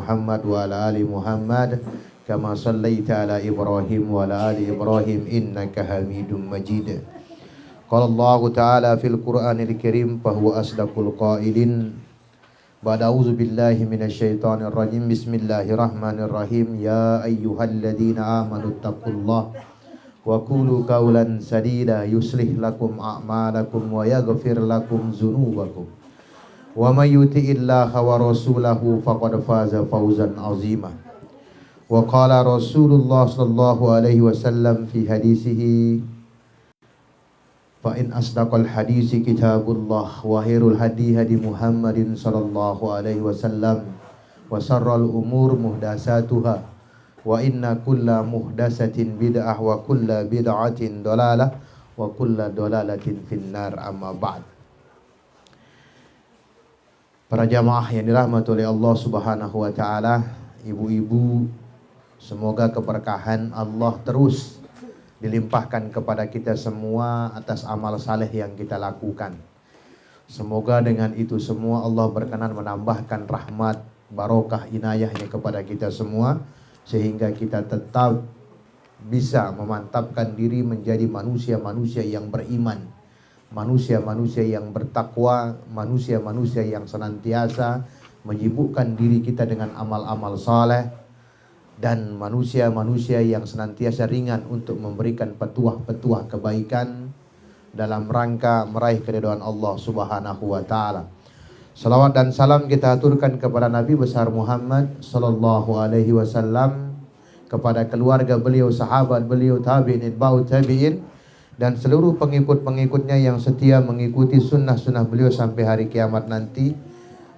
Muhammad wa ala ali Muhammad kama sallaita ala Ibrahim wa ala ali Ibrahim innaka Hamidum Majid. Qala Allah Ta'ala fil Qur'anil Karim fa huwa asdaqul qailin. Ba'da a'udzu billahi minasyaitonir rajim. Bismillahirrahmanirrahim. Ya ayyuhalladzina amanu taqullaha wa qulu qawlan sadida yuslih lakum a'malakum wa yaghfir lakum dzunubakum. Wa may yuti'illaha wa rasulahu faqad faza fawzan 'azima. Wa qala Rasulullah sallallahu alaihi wasallam fi hadisihi fa in asdaqal hadisi kitabullah wa khairul hadi hadi Muhammadin sallallahu alaihi wasallam wa syarrul umur muhdatsatuha wa inna kulla muhdatsatin bid'ah wa kulla bid'atin dalalah wa kulla dalalatin finnar amma ba'd. Para jamaah yang dirahmati oleh Allah Subhanahu wa taala, ibu-ibu, semoga keberkahan Allah terus dilimpahkan kepada kita semua atas amal saleh yang kita lakukan. Semoga dengan itu semua Allah berkenan menambahkan rahmat, barokah, inayahnya kepada kita semua, sehingga kita tetap bisa memantapkan diri menjadi manusia-manusia yang beriman, manusia-manusia yang bertakwa, manusia-manusia yang senantiasa menyibukkan diri kita dengan amal-amal saleh, dan manusia-manusia yang senantiasa ringan untuk memberikan petuah-petuah kebaikan dalam rangka meraih keridhaan Allah Subhanahu wa taala. Salawat dan salam kita aturkan kepada Nabi besar Muhammad sallallahu alaihi wasallam, kepada keluarga beliau, sahabat beliau, tabi'in, itba'ut tabi'in, dan seluruh pengikut-pengikutnya yang setia mengikuti sunnah-sunnah beliau sampai hari kiamat nanti.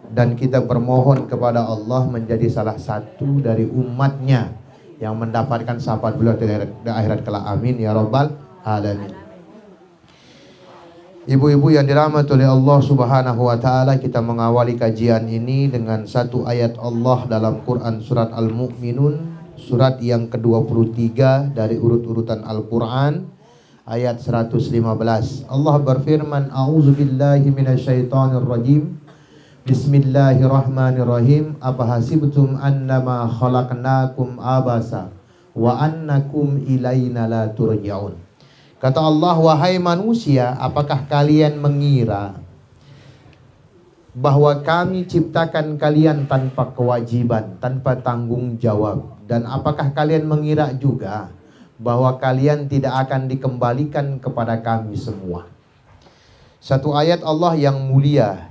Dan kita bermohon kepada Allah menjadi salah satu dari umatnya yang mendapatkan syafaat beliau di akhirat kelak. Amin ya rabbal alamin. Ibu-ibu yang dirahmati oleh Allah Subhanahu wa taala, kita mengawali kajian ini dengan satu ayat Allah dalam Quran surat Al-Mu'minun, surat yang ke-23 dari urut-urutan Al-Quran, ayat 115. Allah berfirman, a'udzubillahi minasyaitonir rajim. Bismillahirrahmanirrahim. Apahasibtum annama khalaqnakum abasa wa annakum ilaina la turja'un. Kata Allah, wahai manusia, apakah kalian mengira bahwa kami ciptakan kalian tanpa kewajiban, tanpa tanggung jawab? Dan apakah kalian mengira juga bahwa kalian tidak akan dikembalikan kepada kami semua? Satu ayat Allah yang mulia,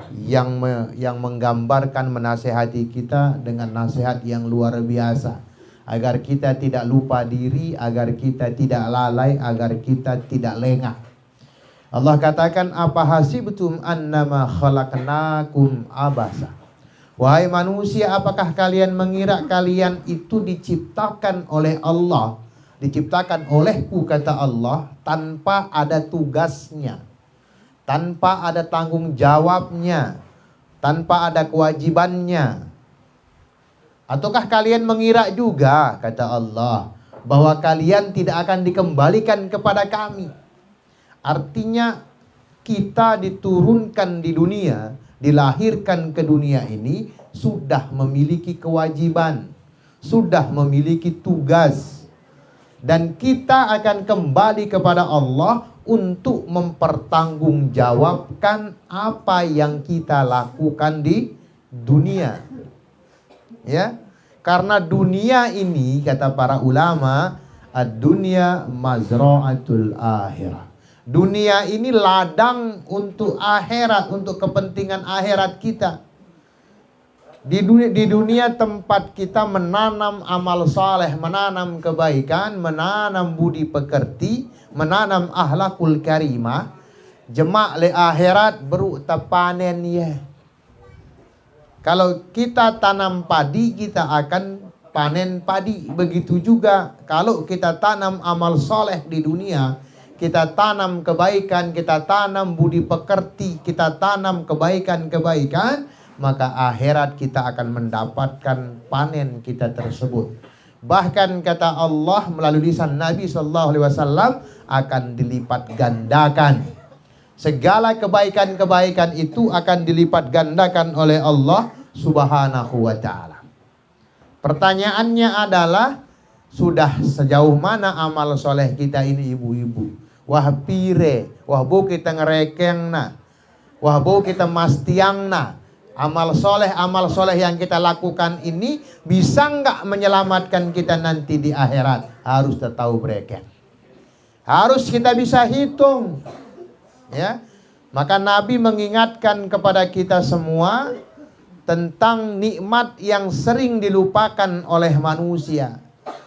yang menggambarkan, menasehati kita dengan nasihat yang luar biasa, agar kita tidak lupa diri, agar kita tidak lalai, agar kita tidak lengah. Allah katakan, apahasibtum annama khalaqnakum abasa. Wahai manusia, apakah kalian mengira kalian itu diciptakan oleh Allah, diciptakan olehku, kata Allah, tanpa ada tugasnya, tanpa ada tanggung jawabnya, tanpa ada kewajibannya? Ataukah kalian mengira juga, kata Allah, bahwa kalian tidak akan dikembalikan kepada kami? Artinya kita diturunkan di dunia, dilahirkan ke dunia ini sudah memiliki kewajiban, sudah memiliki tugas, dan kita akan kembali kepada Allah untuk mempertanggungjawabkan apa yang kita lakukan di dunia. Ya, karena dunia ini, kata para ulama, ad-dunya mazra'atul akhirah. Dunia ini ladang untuk akhirat, untuk kepentingan akhirat kita. Di dunia tempat kita menanam amal saleh, menanam kebaikan, menanam budi pekerti, menanam akhlakul karimah. Jemak le akhirat beru panen ya. Kalau kita tanam padi, kita akan panen padi. Begitu juga kalau kita tanam amal saleh di dunia, kita tanam kebaikan, kita tanam budi pekerti, kita tanam kebaikan-kebaikan, maka akhirat kita akan mendapatkan panen kita tersebut. Bahkan kata Allah melalui lisan Nabi SAW, akan dilipat gandakan. Segala kebaikan-kebaikan itu akan dilipat gandakan oleh Allah Subhanahu wa ta'ala. Pertanyaannya adalah, sudah sejauh mana amal soleh kita ini ibu-ibu? Wah pire, wah bu kita ngerekeng na, wah bu kita mastiang na. Amal soleh yang kita lakukan ini bisa nggak menyelamatkan kita nanti di akhirat? Harus kita tahu mereka. Harus kita bisa hitung. Ya, maka Nabi mengingatkan kepada kita semua tentang nikmat yang sering dilupakan oleh manusia.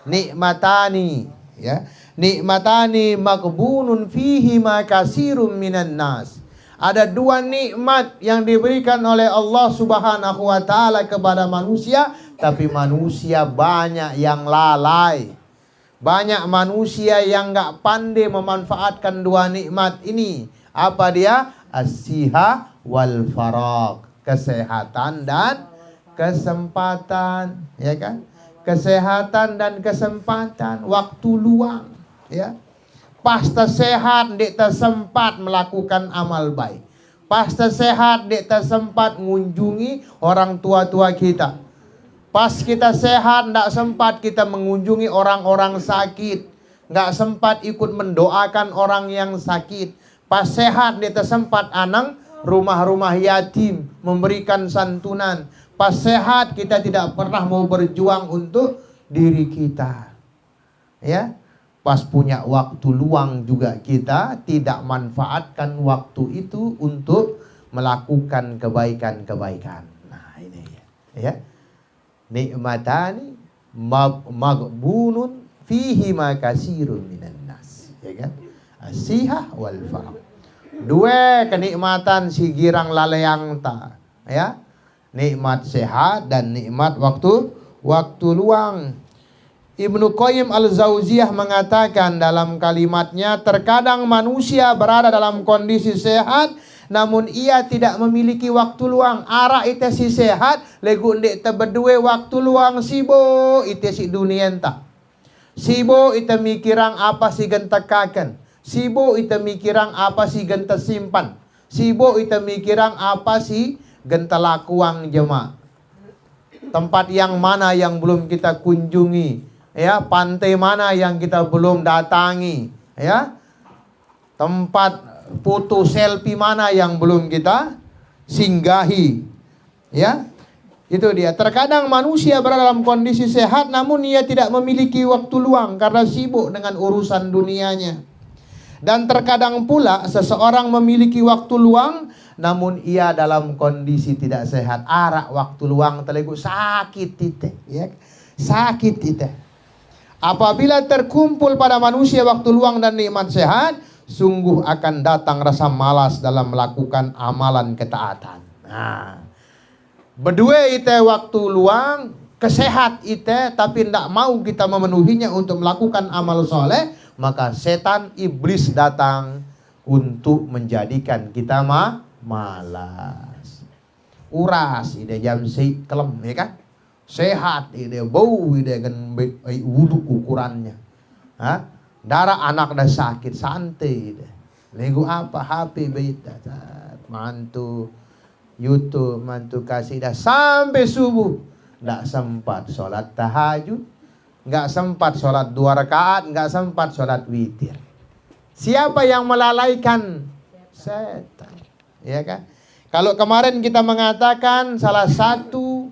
Nikmatani, ya, nikmatani maghbunun fihi ma katsirum minan nas. Ada dua nikmat yang diberikan oleh Allah Subhanahu wa taala kepada manusia, tapi manusia banyak yang lalai. Banyak manusia yang enggak pandai memanfaatkan dua nikmat ini. Apa dia? As-siha wal faragh, kesehatan dan kesempatan, ya kan? Kesehatan dan kesempatan, waktu luang, ya. Pasta sehat dek tak sempat melakukan amal baik. Pasta sehat dek tak sempat mengunjungi orang tua-tua kita. Pas kita sehat ndak sempat kita mengunjungi orang-orang sakit, nggak sempat ikut mendoakan orang yang sakit. Pas sehat dek tak sempat anang rumah-rumah yatim memberikan santunan. Pas sehat kita tidak pernah mau berjuang untuk diri kita. Ya, pas punya waktu luang juga kita tidak manfaatkan waktu itu untuk melakukan kebaikan-kebaikan. Nah ini ya. Nikmatani maghbunun fihi ma katsirun minan nas. Ya kan? As-sihah wal faragh. Dua kenikmatan si girang laleang ta. Ya. Nikmat sehat dan nikmat waktu luang. Ibnu Qayyim al-Jauziyah mengatakan dalam kalimatnya, terkadang manusia berada dalam kondisi sehat namun ia tidak memiliki waktu luang. Ara ite si sehat legu ndek te berdua waktu luang sibo ite si dunia entah. Sibo ite mikirang apa si gentakaken. Sibo ite mikirang apa si genta simpan. Sibo ite mikirang apa si gentalakuang jemaah. Tempat yang mana yang belum kita kunjungi, ya, pantai mana yang kita belum datangi, ya, tempat foto selfie mana yang belum kita singgahi, ya. Itu dia. Terkadang manusia berada dalam kondisi sehat namun ia tidak memiliki waktu luang karena sibuk dengan urusan dunianya. Dan terkadang pula seseorang memiliki waktu luang namun ia dalam kondisi tidak sehat. Arak waktu luang telegu sakit tite, ya. Sakit tite. Apabila terkumpul pada manusia waktu luang dan nikmat sehat, sungguh akan datang rasa malas dalam melakukan amalan ketaatan. Nah, berdua ite waktu luang, kesehat ite, tapi tidak mau kita memenuhinya untuk melakukan amal soleh, maka setan iblis datang untuk menjadikan kita malas. Uras ide jam si kelem, ya kan? Sehat ide bau ide kan wuduk ukurannya. Hah? Darah anak dah sakit santai ide. Lego apa HP beta mantu YouTube mantu kasih dah sampai subuh. Nggak sempat sholat tahajud, nggak sempat sholat 2 rakaat, nggak sempat sholat witir. Siapa yang melalaikan? Setan, ya kan? Kalau kemarin kita mengatakan salah satu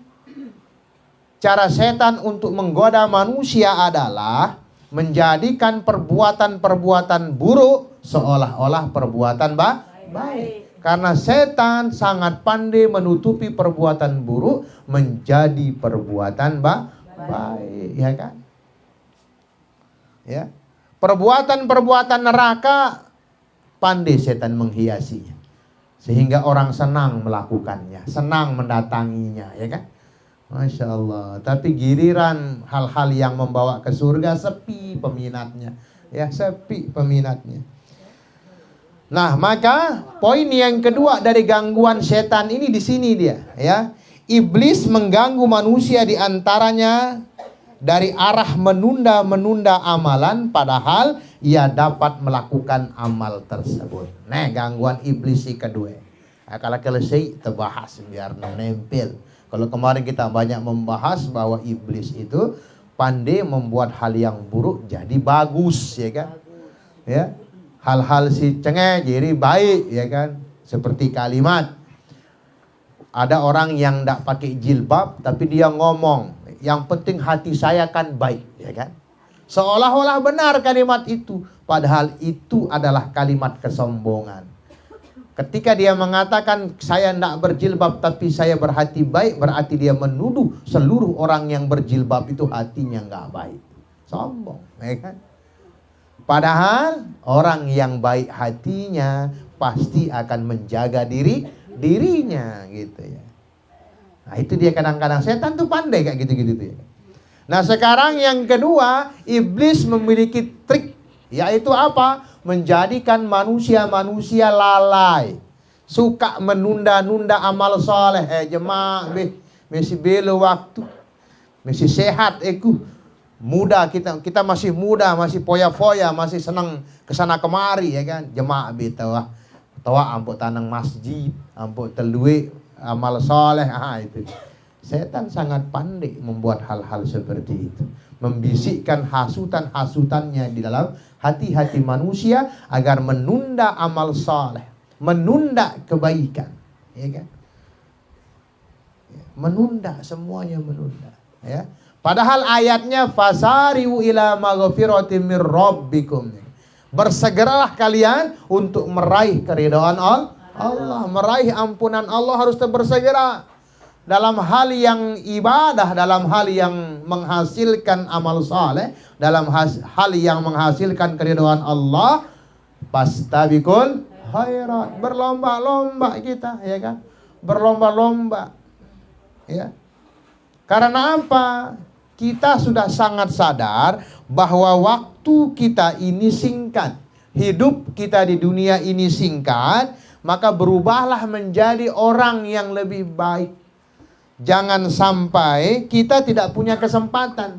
cara setan untuk menggoda manusia adalah menjadikan perbuatan-perbuatan buruk seolah-olah perbuatan baik. Karena setan sangat pandai menutupi perbuatan buruk menjadi perbuatan baik, ya kan? Ya. Perbuatan-perbuatan neraka pandai setan menghiasinya. Sehingga orang senang melakukannya, senang mendatanginya, ya kan? Masya Allah. Tapi giliran hal-hal yang membawa ke surga sepi peminatnya, ya, sepi peminatnya. Nah, maka poin yang kedua dari gangguan setan ini di sini dia, ya. Iblis mengganggu manusia di antaranya dari arah menunda-menunda amalan padahal ia dapat melakukan amal tersebut. Nah, gangguan iblis yang kedua. Kalau selesai terbahas biar nempel. Kalau kemarin kita banyak membahas bahwa iblis itu pandai membuat hal yang buruk jadi bagus, ya kan? Ya, hal-hal si cengeng jadi baik, ya kan? Seperti kalimat, ada orang yang tidak pakai jilbab tapi dia ngomong, yang penting hati saya kan baik, ya kan? Seolah-olah benar kalimat itu, padahal itu adalah kalimat kesombongan. Ketika dia mengatakan saya tidak berjilbab tapi saya berhati baik, berarti dia menuduh seluruh orang yang berjilbab itu hatinya nggak baik. Sombong, ya kan? Padahal orang yang baik hatinya pasti akan menjaga dirinya, gitu ya. Nah itu dia kadang-kadang setan tuh pandai kayak gitu-gitu tuh ya. Nah sekarang yang kedua, iblis memiliki trik, yaitu apa? Menjadikan manusia-manusia lalai, suka menunda-nunda amal soleh. Jemaah masih belo waktu, masih sehat muda, kita masih muda, masih foya-foya, masih senang kesana kemari, ya kan? Jemaah tawa ampuk tanang masjid, ampuk telue amal soleh. Itu setan sangat pandai membuat hal-hal seperti itu, membisikkan hasutan-hasutannya di dalam hati-hati manusia agar menunda amal saleh, menunda kebaikan, ya kan? Menunda, semuanya menunda, ya. Padahal ayatnya fasari'u ila maghfiratin mir rabbikum. Bersegeralah kalian untuk meraih keridhaan Allah, meraih ampunan Allah, harus bersegera. Dalam hal yang ibadah, dalam hal yang menghasilkan amal saleh, dalam hal yang menghasilkan keridhaan Allah, fastabiqul khairat, berlomba-lomba kita, ya kan? Berlomba-lomba, ya. Karena apa? Kita sudah sangat sadar bahwa waktu kita ini singkat, hidup kita di dunia ini singkat, maka berubahlah menjadi orang yang lebih baik. Jangan sampai kita tidak punya kesempatan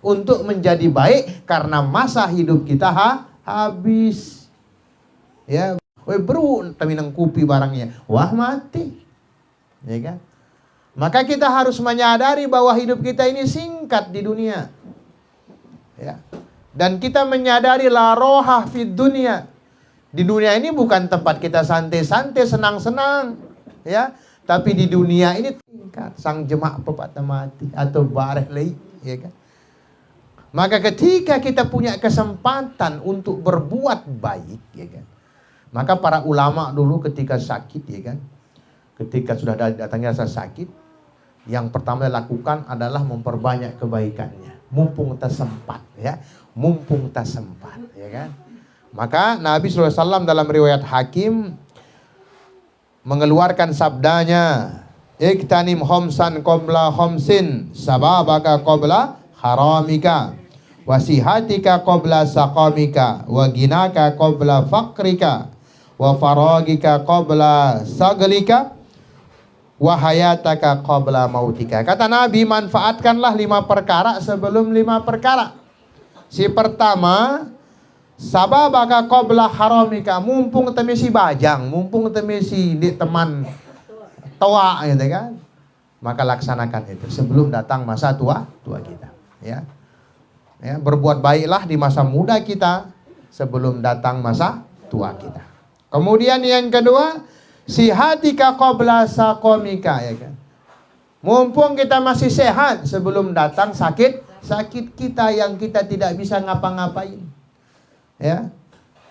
untuk menjadi baik karena masa hidup kita habis. Ya, bro, taminang kupi barangnya, wah mati, ya kan? Maka kita harus menyadari bahwa hidup kita ini singkat di dunia, ya. Dan kita menyadari la roha fid dunia. Di dunia ini bukan tempat kita santai-santai, senang-senang, ya. Tapi di dunia ini tingkat sang jemaah pepatah mati atau bareh lei, ya kan? Maka ketika kita punya kesempatan untuk berbuat baik, ya kan? Maka para ulama dulu ketika sakit, ya kan? Ketika sudah datangnya rasa sakit, yang pertama dilakukan adalah memperbanyak kebaikannya. Mumpung tersempat, ya. Mumpung tersempat, ya kan? Maka Nabi SAW dalam riwayat Hakim mengeluarkan sabdanya, iktanim homsan qabla homsin, sababaka qabla haramika, wasihatika qabla saqamika, wa ginaka qabla fakrika, wa faragika qabla saglika, wa hayataka qabla mautika. Kata Nabi, manfaatkanlah 5 perkara sebelum 5 perkara. Si pertama, sababaka qabla haramika, mumpung temesi bajang, mumpung temesi di teman tua, gitu kan? Maka laksanakan itu sebelum datang masa tua kita, ya. Ya, berbuat baiklah di masa muda kita sebelum datang masa tua kita. Kemudian yang kedua, sihatika qabla saqamika, ya kan? Mumpung kita masih sehat sebelum datang sakit kita yang kita tidak bisa ngapa-ngapain. Ya,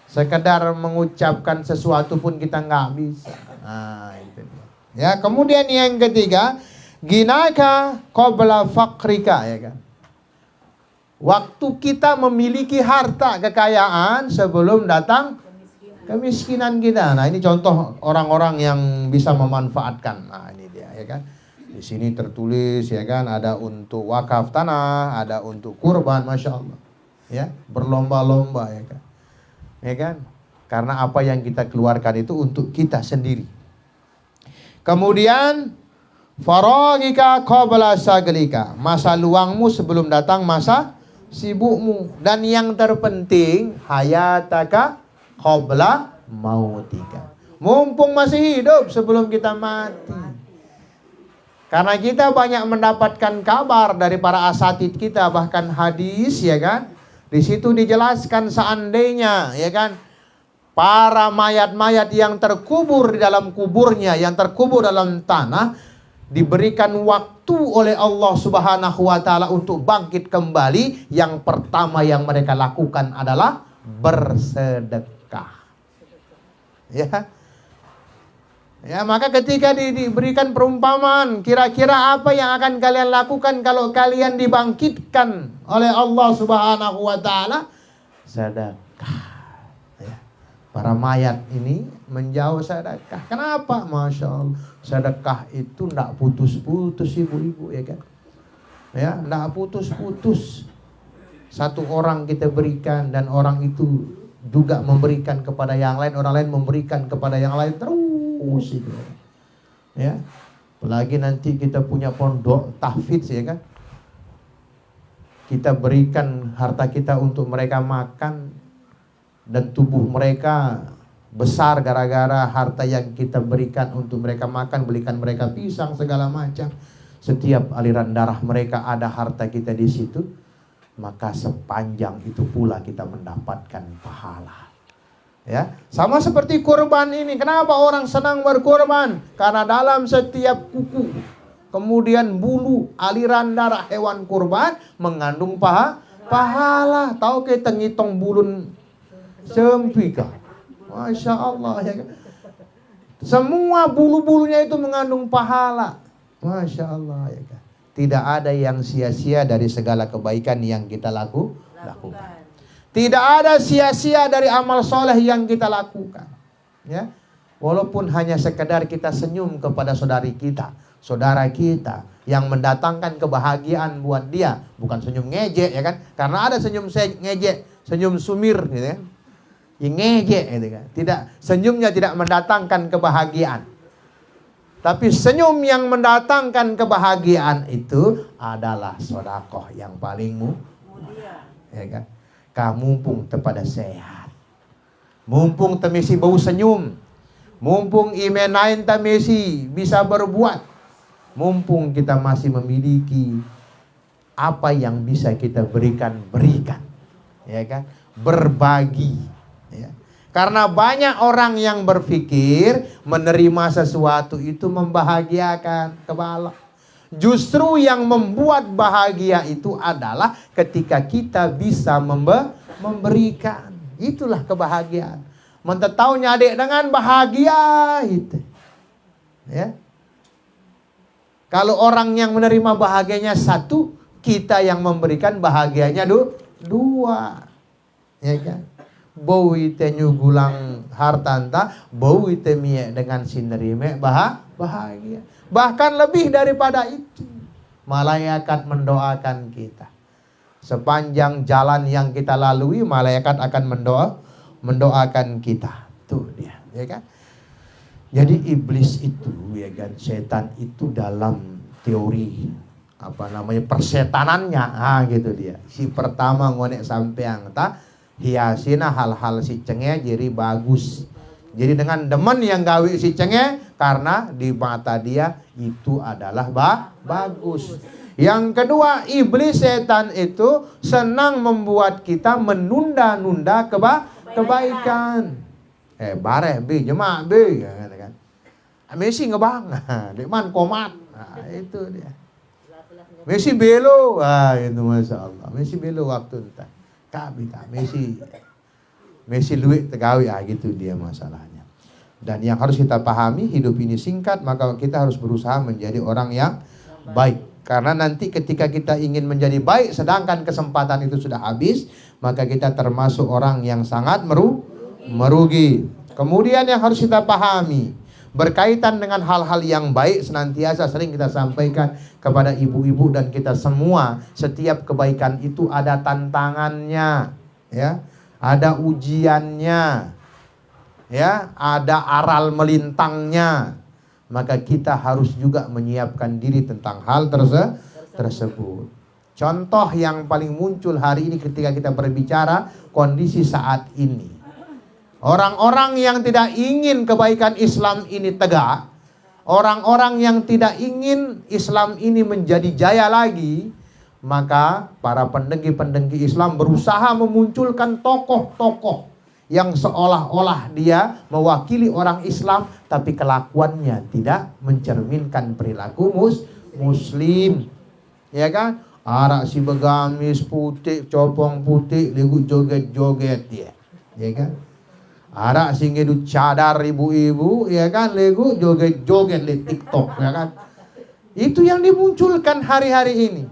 sekedar mengucapkan sesuatu pun kita nggak bisa. Nah, itu dia. Ya, kemudian yang ketiga, ginaka qabla fakrika, ya kan? Waktu kita memiliki harta kekayaan sebelum datang kemiskinan kita. Nah, ini contoh orang-orang yang bisa memanfaatkan. Nah, ini dia, ya kan? Di sini tertulis, ya kan, ada untuk wakaf tanah, ada untuk kurban, masya Allah. Ya, berlomba-lomba, ya kan? Ya kan? Karena apa yang kita keluarkan itu untuk kita sendiri. Kemudian faragika qabla saglika, masa luangmu sebelum datang masa sibukmu. Dan yang terpenting, hayataka qabla mautika, mumpung masih hidup sebelum kita mati. Karena kita banyak mendapatkan kabar dari para asatid kita, bahkan hadis, ya kan? Di situ dijelaskan seandainya, ya kan, para mayat-mayat yang terkubur di dalam kuburnya, yang terkubur dalam tanah, diberikan waktu oleh Allah Subhanahu wa taala untuk bangkit kembali, yang pertama yang mereka lakukan adalah bersedekah. Ya. Ya, maka ketika diberikan perumpamaan, kira-kira apa yang akan kalian lakukan kalau kalian dibangkitkan oleh Allah Subhanahu wa taala? Sedekah. Ya. Para mayat ini menjauh sedekah. Kenapa? Masya Allah, sedekah itu tidak putus-putus, ibu-ibu, ya kan? Ya, tidak putus-putus. Satu orang kita berikan dan orang itu juga memberikan kepada yang lain, orang lain memberikan kepada yang lain, terus itu. Ya. Apalagi nanti kita punya pondok tahfidz, ya kan? Kita berikan harta kita untuk mereka makan, dan tubuh mereka besar gara-gara harta yang kita berikan untuk mereka makan, belikan mereka pisang segala macam. Setiap aliran darah mereka ada harta kita di situ, maka sepanjang itu pula kita mendapatkan pahala. Ya, sama seperti kurban ini. Kenapa orang senang berkurban? Karena dalam setiap kuku, kemudian bulu, aliran darah hewan kurban mengandung pahala. Tahu kita ngitung bulun sempika, Masya Allah, ya kan? Semua bulu-bulunya itu mengandung pahala. Masya Allah, ya kan? Tidak ada yang sia-sia dari segala kebaikan yang kita lakukan. Tidak ada sia-sia dari amal soleh yang kita lakukan. Ya, walaupun hanya sekedar kita senyum kepada saudari kita, saudara kita, yang mendatangkan kebahagiaan buat dia, bukan senyum ngejek, ya kan? Karena ada senyum ngejek, senyum sumir, gitu kan? Yang ngejek, gitu kan? Tidak, senyumnya tidak mendatangkan kebahagiaan. Tapi senyum yang mendatangkan kebahagiaan itu adalah sedekah yang paling mulia, ya kan? Mumpung tepada sehat, mumpung temesi bau senyum, mumpung imenain temesi bisa berbuat, mumpung kita masih memiliki apa yang bisa kita berikan, ya kan? Berbagi, ya. Karena banyak orang yang berpikir menerima sesuatu itu membahagiakan, kebalik. Justru yang membuat bahagia itu adalah ketika kita bisa memberikan. Itulah kebahagiaan. Mentetau nyadek dengan bahagia itu. Ya. Kalau orang yang menerima bahagianya satu, kita yang memberikan bahagianya dua. Ya kan? Bau ite nyugulang hartanta, bau ite mie dengan sinerime bahagia. Bahkan lebih daripada itu, malaikat mendoakan kita. Sepanjang jalan yang kita lalui, malaikat akan mendoakan kita. Tuh dia, ya kan? Jadi iblis itu, ya kan, setan itu dalam teori persetanannya, gitu dia. Si pertama ngonek sampeang ta hiasina hal-hal si cenge jadi bagus. Jadi dengan demen yang gawe si cenge, karena di mata dia itu adalah bagus. Yang kedua, iblis setan itu senang membuat kita menunda-nunda kebaikan. Bareh be jemak be, kan? Messi ngebang, deman komat. Nah, itu dia. Messi belo, itu Masya Allah. Messi belo waktu entah. Kabita Messi luwek tegawi, gitu dia masalahnya. Dan yang harus kita pahami, hidup ini singkat, maka kita harus berusaha menjadi orang yang baik. Karena nanti ketika kita ingin menjadi baik, sedangkan kesempatan itu sudah habis, maka kita termasuk orang yang sangat merugi. Kemudian yang harus kita pahami, berkaitan dengan hal-hal yang baik, senantiasa sering kita sampaikan kepada ibu-ibu dan kita semua, setiap kebaikan itu ada tantangannya, ya, ada ujiannya, ya, ada aral melintangnya. Maka kita harus juga menyiapkan diri tentang hal tersebut. Contoh yang paling muncul hari ini ketika kita berbicara kondisi saat ini. Orang-orang yang tidak ingin kebaikan Islam ini tegak, orang-orang yang tidak ingin Islam ini menjadi jaya lagi, maka para pendengki-pendengki Islam berusaha memunculkan tokoh-tokoh yang seolah-olah dia mewakili orang Islam, tapi kelakuannya tidak mencerminkan perilaku Muslim. Ya kan? Arak si begamis putih, copong putih, legu joget-joget dia. Ya kan? Arak si ngedu cadar ibu-ibu, ya kan? Legu joget-joget di TikTok, ya kan? Itu yang dimunculkan hari-hari ini.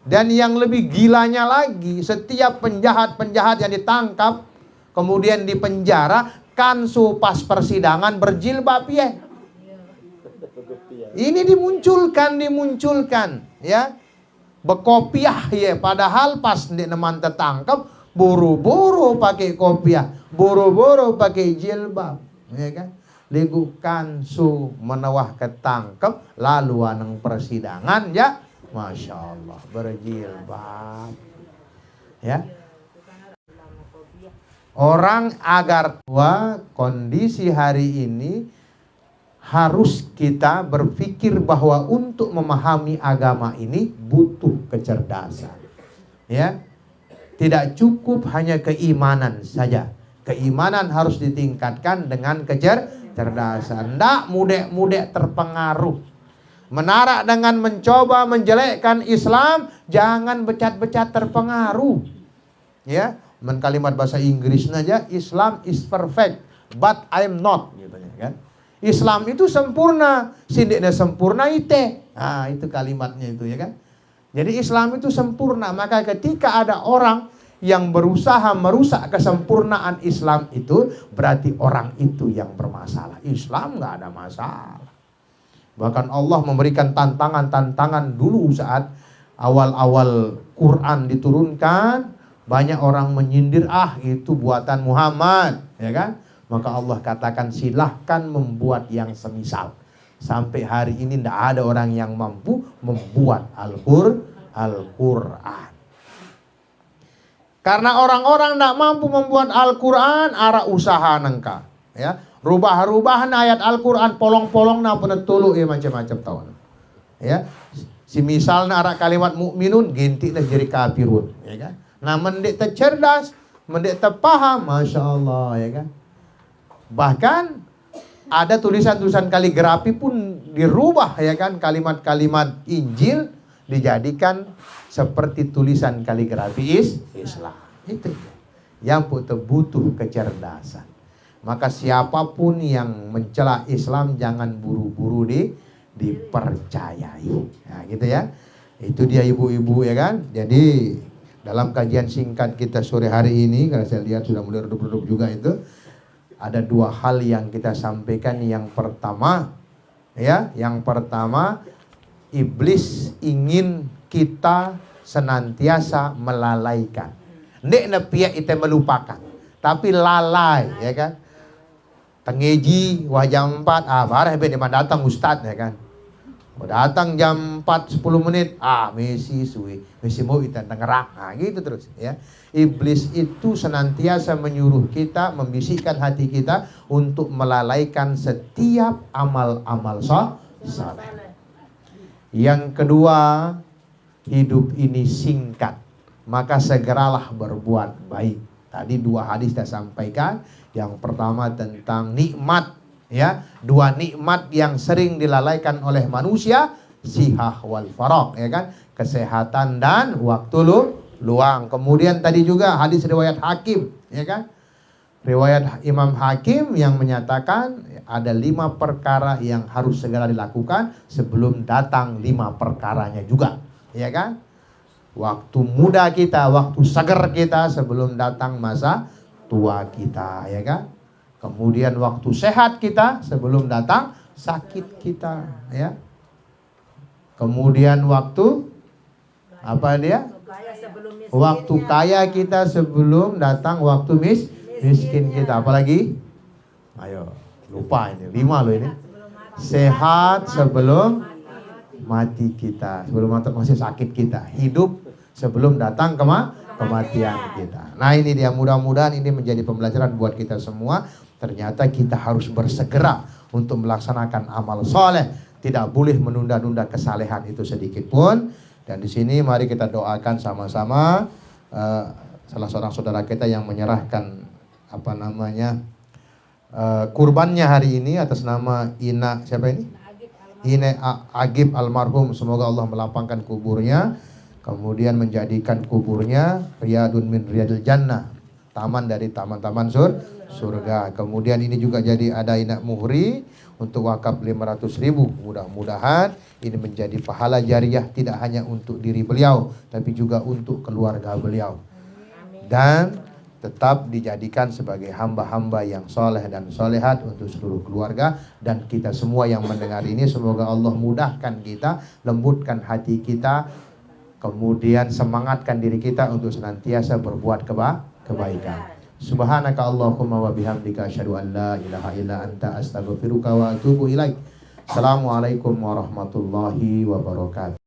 Dan yang lebih gilanya lagi, setiap penjahat-penjahat yang ditangkap kemudian dipenjara, kansu pas persidangan berjilbab ya. Ini dimunculkan, ya. Bekopiah ya, padahal pas di neman tertangkap buru-buru pakai kopiah, buru-buru pakai jilbab, ya kan? Legu kansu menawah ketangkep lalu anang persidangan ya, Masya Allah berjilbab, ya. Orang agar tua kondisi hari ini harus kita berpikir bahwa untuk memahami agama ini butuh kecerdasan. Ya. Tidak cukup hanya keimanan saja. Keimanan harus ditingkatkan dengan kecerdasan. Tidak mudah-mudah terpengaruh. Menarak dengan mencoba menjelekkan Islam, jangan becat-becat terpengaruh. Ya. Kalimat bahasa Inggris saja, Islam is perfect, but I'm not, gitu kan. Islam itu sempurna, sindiknya sempurna ite. Nah, itu kalimatnya itu, ya kan. Jadi Islam itu sempurna, maka ketika ada orang yang berusaha merusak kesempurnaan Islam itu, berarti orang itu yang bermasalah. Islam nggak ada masalah. Bahkan Allah memberikan tantangan-tantangan dulu saat awal-awal Quran diturunkan. Banyak orang menyindir, itu buatan Muhammad, ya kan? Maka Allah katakan silahkan membuat yang semisal. Sampai hari ini tidak ada orang yang mampu membuat Al-Quran. Karena orang-orang tidak mampu membuat Al-Quran, arah usaha nengka, ya. Rubah-rubahan ayat Al-Quran, polong-polong na penetulu ya macam-macam tahun. Ya, si misalnya arah kalimat mukminun, ginti lah jadi kafirun, ya kan? Nah, mendek tercerdas, mendek terpaham, Masya Allah, ya kan. Bahkan ada tulisan-tulisan kaligrafi pun dirubah, ya kan. Kalimat-kalimat Injil dijadikan seperti tulisan kaligrafi Islam. Itu yang butuh kecerdasan. Maka siapapun yang mencela Islam jangan buru-buru dipercayai. Nah, gitu ya. Itu dia ibu-ibu, ya kan. Jadi dalam kajian singkat kita sore hari ini, karena saya lihat sudah mulai redup-redup juga itu, ada dua hal yang kita sampaikan. Yang pertama, ya, iblis ingin kita senantiasa melalaikan. Nek nepia itu melupakan, tapi lalai, ya kan. Tengeji wajah 4, barah ben datang ustaz, ya kan. Datang jam 4 10 menit, mesti mau kita tengerak, gitu terus, ya. Iblis itu senantiasa menyuruh kita, membisikkan hati kita untuk melalaikan setiap amal-amal saleh. Yang kedua, hidup ini singkat, maka segeralah berbuat baik. Tadi dua hadis saya sampaikan. Yang pertama tentang nikmat, ya, dua nikmat yang sering dilalaikan oleh manusia, sihah wal faraq, ya kan, kesehatan dan waktu luang. Kemudian tadi juga hadis riwayat Hakim, ya kan, riwayat Imam Hakim yang menyatakan ada 5 perkara yang harus segera dilakukan sebelum datang 5 perkaranya juga, ya kan. Waktu muda kita, waktu seger kita sebelum datang masa tua kita, ya kan. Kemudian waktu sehat kita sebelum datang sakit kita, ya. Kemudian waktu apa dia? Waktu kaya kita sebelum datang waktu miskin kita. Apalagi? Ayo, lupa ini 5 loh ini. Sehat sebelum mati kita, sebelum masih sakit kita. Hidup sebelum datang kematian kita. Nah, ini dia, mudah-mudahan ini menjadi pembelajaran buat kita semua. Ternyata kita harus bersegera untuk melaksanakan amal soleh. Tidak boleh menunda-nunda kesalehan itu sedikit pun. Dan di sini mari kita doakan sama-sama salah seorang saudara kita yang menyerahkan kurbannya hari ini atas nama Ina, siapa ini? Ina Agib almarhum. Semoga Allah melapangkan kuburnya, kemudian menjadikan kuburnya riyadun min riyadil jannah, taman dari taman-taman surga. Kemudian ini juga jadi ada Ina Muhri untuk wakaf 500.000. Mudah-mudahan ini menjadi pahala jariah tidak hanya untuk diri beliau tapi juga untuk keluarga beliau. Dan tetap dijadikan sebagai hamba-hamba yang soleh dan solehat untuk seluruh keluarga dan kita semua yang mendengar ini. Semoga Allah mudahkan kita, lembutkan hati kita, kemudian semangatkan diri kita untuk senantiasa berbuat kebaikan. Subhanaka Allahumma wa bihamdika asyhadu an la ilaha illa anta astaghfiruka wa atubu ilaik. Assalamualaikum warahmatullahi wabarakatuh.